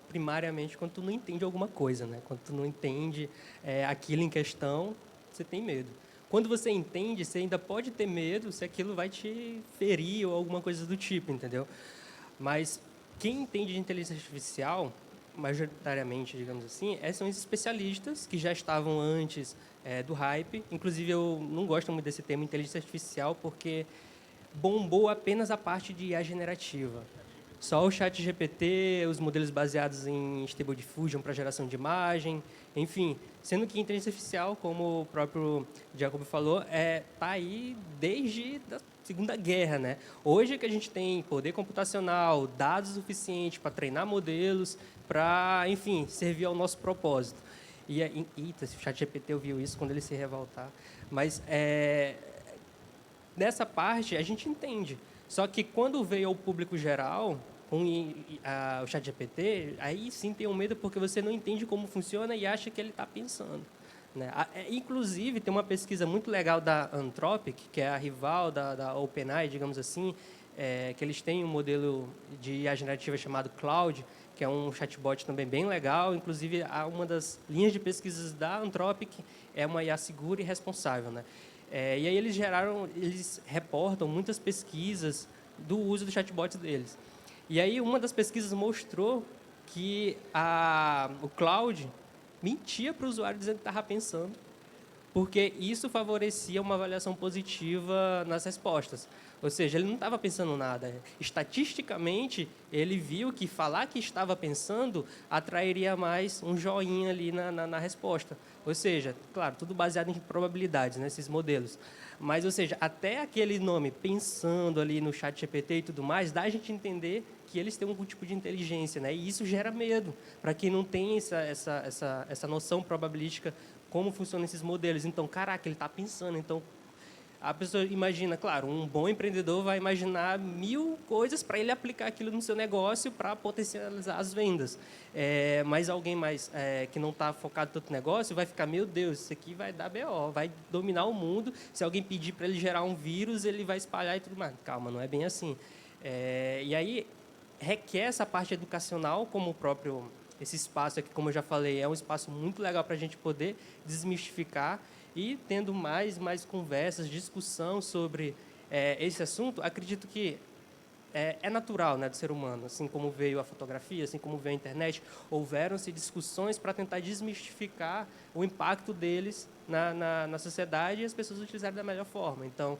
primariamente quando tu não entende alguma coisa, né? Quando tu não entende aquilo em questão, você tem medo. Quando você entende, você ainda pode ter medo se aquilo vai te ferir ou alguma coisa do tipo, entendeu? Mas quem entende de inteligência artificial, majoritariamente, digamos assim, são esses especialistas que já estavam antes do hype. Inclusive, eu não gosto muito desse termo inteligência artificial porque bombou apenas a parte de IA generativa. Só o chat GPT, os modelos baseados em Stable Diffusion para geração de imagem, enfim. Sendo que a inteligência artificial, como o próprio Jacob falou, está aí desde a Segunda Guerra, né? Hoje que a gente tem poder computacional, dados suficientes para treinar modelos, para, enfim, servir ao nosso propósito. Eita, se o chat GPT ouviu isso quando ele se revoltar. Mas nessa parte a gente entende. Só que quando veio ao público geral, com o ChatGPT, aí sim tem um medo porque você não entende como funciona e acha que ele está pensando. Né? Inclusive, tem uma pesquisa muito legal da Anthropic, que é a rival da OpenAI, digamos assim, que eles têm um modelo de IA generativa chamado Claude, que é um chatbot também bem legal. Inclusive, uma das linhas de pesquisas da Anthropic é uma IA segura e responsável. Né? E aí eles reportam muitas pesquisas do uso do chatbot deles. E aí uma das pesquisas mostrou que o Claude mentia para o usuário dizendo que estava pensando, porque isso favorecia uma avaliação positiva nas respostas. Ou seja, ele não estava pensando nada. Estatisticamente, ele viu que falar que estava pensando atrairia mais um joinha ali na resposta. Ou seja, claro, tudo baseado em probabilidades, né, esses modelos. Mas, ou seja, até aquele nome, pensando ali no chat GPT e tudo mais, dá a gente entender que eles têm algum tipo de inteligência, né? E isso gera medo para quem não tem essa noção probabilística como funcionam esses modelos. Então, caraca, ele está pensando. Então, A pessoa imagina, claro, um bom empreendedor vai imaginar 1000 coisas para ele aplicar aquilo no seu negócio para potencializar as vendas. Mas alguém mais que não está focado tanto no negócio vai ficar, meu Deus, isso aqui vai dar BO, vai dominar o mundo. Se alguém pedir para ele gerar um vírus, ele vai espalhar e tudo mais. Calma, não é bem assim. E aí requer essa parte educacional, como o próprio esse espaço aqui, como eu já falei, é um espaço muito legal para a gente poder desmistificar. E tendo mais conversas, discussão sobre esse assunto, acredito que é natural, né, do ser humano. Assim como veio a fotografia, assim como veio a internet, houveram-se discussões para tentar desmistificar o impacto deles na sociedade e as pessoas utilizaram da melhor forma. Então,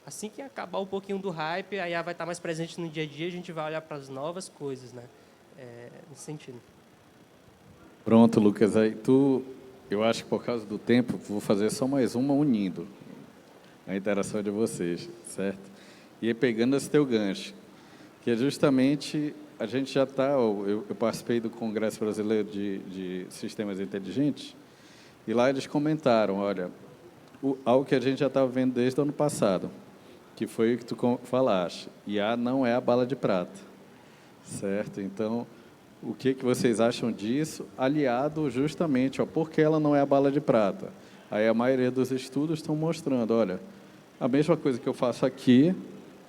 assim que acabar um pouquinho do hype, a IA vai estar mais presente no dia a dia, a gente vai olhar para as novas coisas, né, nesse sentido.
Pronto, Lucas. Aí eu acho que por causa do tempo, vou fazer só mais uma unindo a interação de vocês, certo? E aí, pegando esse teu gancho, que é justamente, a gente já está, eu participei do Congresso Brasileiro de Sistemas Inteligentes, e lá eles comentaram, olha, algo que a gente já estava vendo desde o ano passado, que foi o que tu falaste, IA não é a bala de prata, certo? Então, o que vocês acham disso, aliado justamente, por que ela não é a bala de prata? Aí a maioria dos estudos estão mostrando, olha, a mesma coisa que eu faço aqui,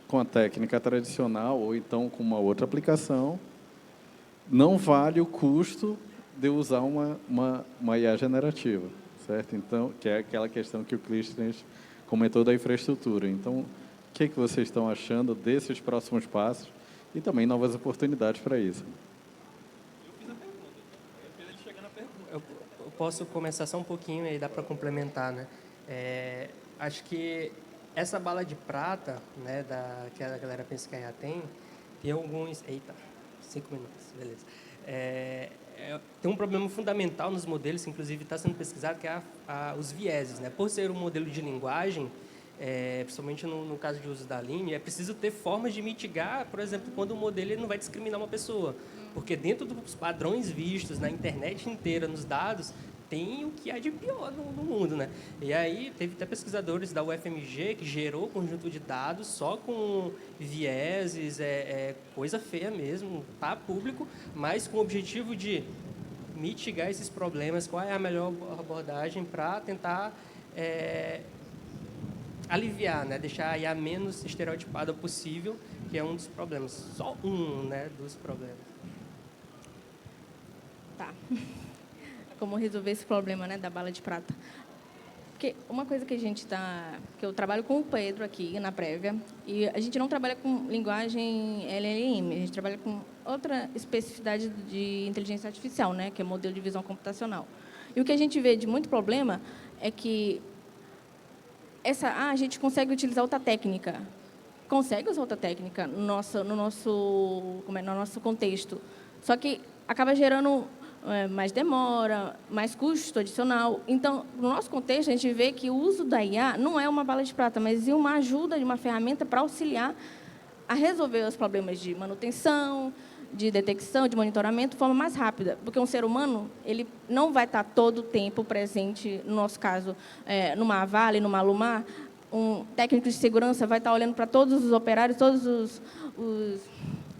com a técnica tradicional, ou então com uma outra aplicação, não vale o custo de usar uma IA generativa, certo? Então, que é aquela questão que o Clístenes comentou da infraestrutura. Então, o que vocês estão achando desses próximos passos e também novas oportunidades para isso?
Eu posso começar só um pouquinho e aí dá para complementar, né? Acho que essa bala de prata, né, que a galera pensa que a IA tem alguns... Eita, 5 minutos, beleza. Tem um problema fundamental nos modelos, que inclusive está sendo pesquisado, que é os vieses, né? Por ser um modelo de linguagem, principalmente no caso de uso da Aline, é preciso ter formas de mitigar, por exemplo, quando o modelo ele não vai discriminar uma pessoa. Porque dentro dos padrões vistos na internet inteira, nos dados, tem o que há de pior no mundo, né? E aí, teve até pesquisadores da UFMG que gerou conjunto de dados só com vieses, coisa feia mesmo, para público, mas com o objetivo de mitigar esses problemas, qual é a melhor abordagem para tentar aliviar, né? Deixar a IA menos estereotipada possível, que é um dos problemas. Só um, né, dos problemas.
Tá. Como resolver esse problema, né, da bala de prata? Porque uma coisa que que eu trabalho com o Pedro aqui na Prévia, e a gente não trabalha com linguagem LLM, a gente trabalha com outra especificidade de inteligência artificial, né, que é modelo de visão computacional. E o que a gente vê de muito problema é que a gente consegue utilizar outra técnica. Consegue usar outra técnica no nosso contexto. Só que acaba gerando mais demora, mais custo adicional. Então, no nosso contexto, a gente vê que o uso da IA não é uma bala de prata, mas é uma ajuda de uma ferramenta para auxiliar a resolver os problemas de manutenção, de detecção, de monitoramento de forma mais rápida. Porque um ser humano ele não vai estar todo o tempo presente, no nosso caso, numa Vale, numa Alumar. Um técnico de segurança vai estar olhando para todos os operários, todos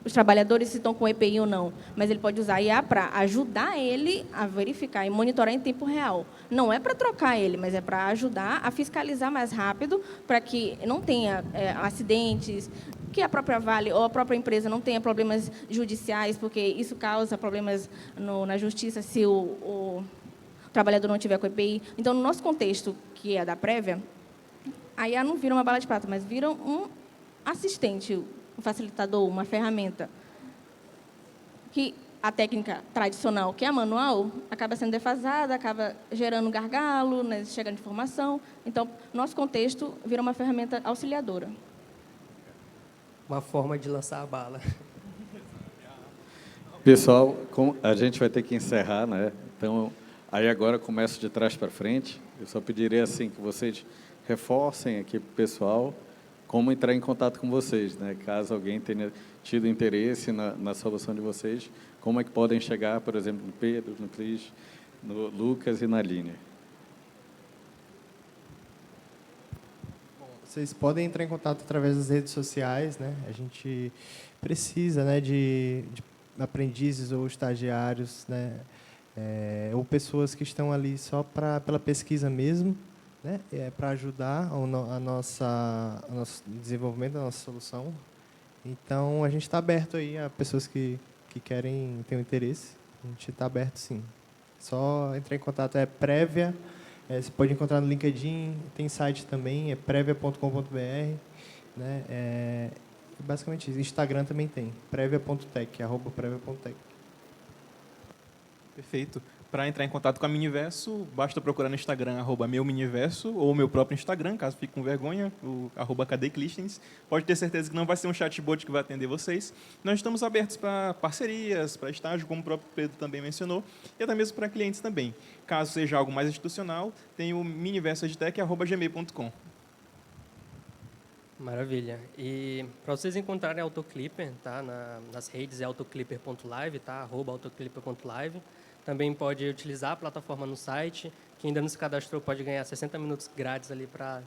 os trabalhadores se estão com EPI ou não, mas ele pode usar a IA para ajudar ele a verificar e monitorar em tempo real. Não é para trocar ele, mas é para ajudar a fiscalizar mais rápido, para que não tenha acidentes, que a própria Vale ou a própria empresa não tenha problemas judiciais, porque isso causa problemas na justiça se o trabalhador não tiver com EPI. Então, no nosso contexto, que é da Prévia, a IA não vira uma bala de prata, mas vira um assistente, um facilitador, uma ferramenta, que a técnica tradicional, que é a manual, acaba sendo defasada, acaba gerando gargalo, né, chegando informação. Então, nosso contexto vira uma ferramenta auxiliadora.
Uma forma de lançar a bala.
Pessoal, a gente vai ter que encerrar, né? Então, aí agora começo de trás para frente. Eu só pediria assim que vocês reforcem aqui para o pessoal como entrar em contato com vocês, né? Caso alguém tenha tido interesse na solução de vocês, como é que podem chegar, por exemplo, no Pedro, no Cris, no Lucas e na Aline.
Vocês podem entrar em contato através das redes sociais, né? A gente precisa, né, de aprendizes ou estagiários, né? Ou pessoas que estão ali só pela pesquisa mesmo, né? Para ajudar o nosso desenvolvimento da nossa solução. Então, a gente está aberto aí a pessoas que querem ter um interesse. A gente está aberto, sim. Só entrar em contato, prévia. Você pode encontrar no LinkedIn, tem site também, previa.com.br. Né? Basicamente isso. Instagram também tem, previa.tech, @previa.tech.
Perfeito. Para entrar em contato com a Miniverso, basta procurar no Instagram, @meuminiverso, ou o meu próprio Instagram, caso fique com vergonha, o @cadeclistens. Pode ter certeza que não vai ser um chatbot que vai atender vocês. Nós estamos abertos para parcerias, para estágio, como o próprio Pedro também mencionou, e até mesmo para clientes também. Caso seja algo mais institucional, tem o miniversoedtech@gmail.com.
Maravilha. E para vocês encontrarem a Autoclipper, tá? Nas redes é autoclipper.live, tá? @autoclipper.live. Também pode utilizar a plataforma no site. Quem ainda não se cadastrou pode ganhar 60 minutos grátis ali para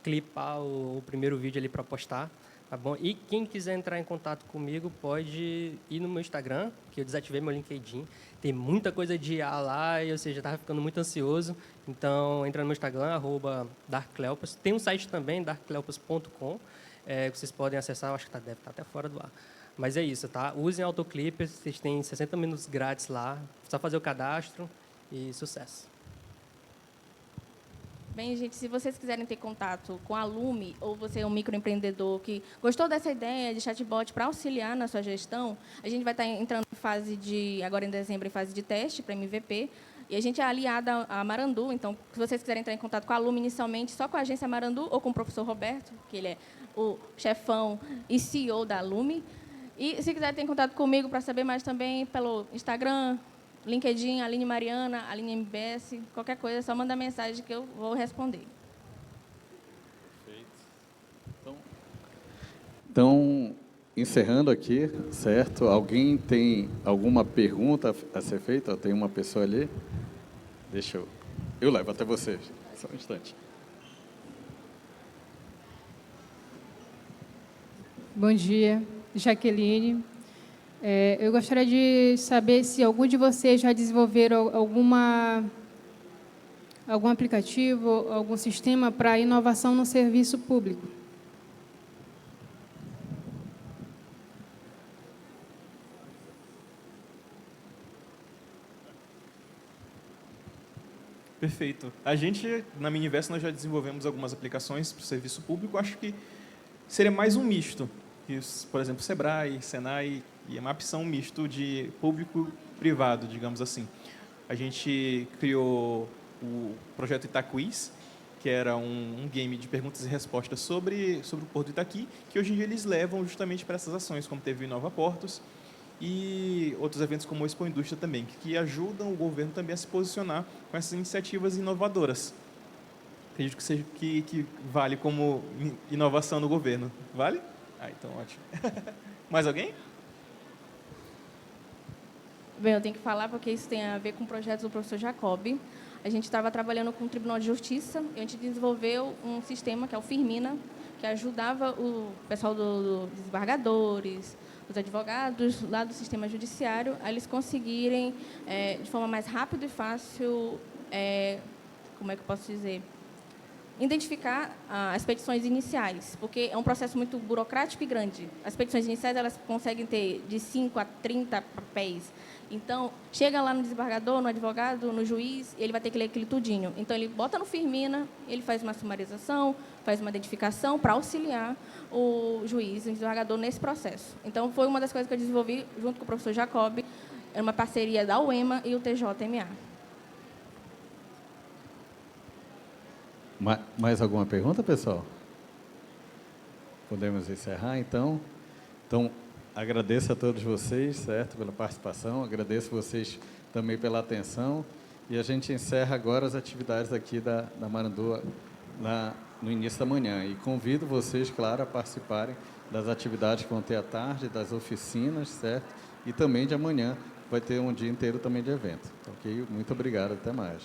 clipar o primeiro vídeo ali para postar, tá bom? E quem quiser entrar em contato comigo pode ir no meu Instagram, que eu desativei meu LinkedIn. Tem muita coisa de IA lá, ou seja, estava ficando muito ansioso. Então, entra no meu Instagram, @darkcleopas. Tem um site também, darkcleopas.com, que vocês podem acessar, eu acho que deve estar até fora do ar. Mas é isso, tá? Usem Autoclipper, vocês têm 60 minutos grátis lá, só fazer o cadastro e sucesso.
Bem, gente, se vocês quiserem ter contato com a Lume, ou você é um microempreendedor que gostou dessa ideia de chatbot para auxiliar na sua gestão, a gente vai estar entrando em fase agora em dezembro, em fase de teste para MVP, e a gente é aliada à Marandu, então, se vocês quiserem entrar em contato com a Lume inicialmente, só com a agência Marandu ou com o professor Roberto, que ele é o chefão e CEO da Lume. E se quiser ter contato comigo para saber mais também pelo Instagram, LinkedIn, Aline Mariana, Aline MBS, qualquer coisa, é só mandar mensagem que eu vou responder.
Então, encerrando aqui, certo? Alguém tem alguma pergunta a ser feita? Tem uma pessoa ali? Deixa eu levo até você, só um instante.
Bom dia, Jaqueline. Eu gostaria de saber se algum de vocês já desenvolveram algum aplicativo, algum sistema para inovação no serviço público.
Perfeito. A gente, na Miniverso, nós já desenvolvemos algumas aplicações para o serviço público. Acho que seria mais um misto. Por exemplo, Sebrae, Senai e a MAP são um misto de público-privado, digamos assim. A gente criou o projeto Itaquiz, que era um game de perguntas e respostas sobre o Porto de Itaqui, que hoje em dia eles levam justamente para essas ações, como teve o Inova Portos, e outros eventos como o Expo Indústria também, que ajudam o governo também a se posicionar com essas iniciativas inovadoras. Acredito que seja que vale como inovação no governo. Vale? Então ótimo. Mais alguém?
Bem, eu tenho que falar porque isso tem a ver com projetos do professor Jacob. A gente estava trabalhando com o Tribunal de Justiça e a gente desenvolveu um sistema que é o Firmina, que ajudava o pessoal dos desembargadores, os advogados lá do sistema judiciário, a eles conseguirem, de forma mais rápida e fácil, como é que eu posso dizer, identificar as petições iniciais, porque é um processo muito burocrático e grande. As petições iniciais elas conseguem ter de 5 a 30 papéis. Então, chega lá no desembargador, no advogado, no juiz, ele vai ter que ler aquilo tudinho. Então, ele bota no Firmina, ele faz uma sumarização, faz uma identificação para auxiliar o juiz, o desembargador nesse processo. Então, foi uma das coisas que eu desenvolvi junto com o professor Jacob, era uma parceria da UEMA e o TJMA.
Mais alguma pergunta, pessoal? Podemos encerrar, então? Então, agradeço a todos vocês, certo, pela participação, agradeço vocês também pela atenção, e a gente encerra agora as atividades aqui da Marandu no início da manhã. E convido vocês, claro, a participarem das atividades que vão ter à tarde, das oficinas, certo? E também de amanhã, vai ter um dia inteiro também de evento. Ok? Muito obrigado, até mais.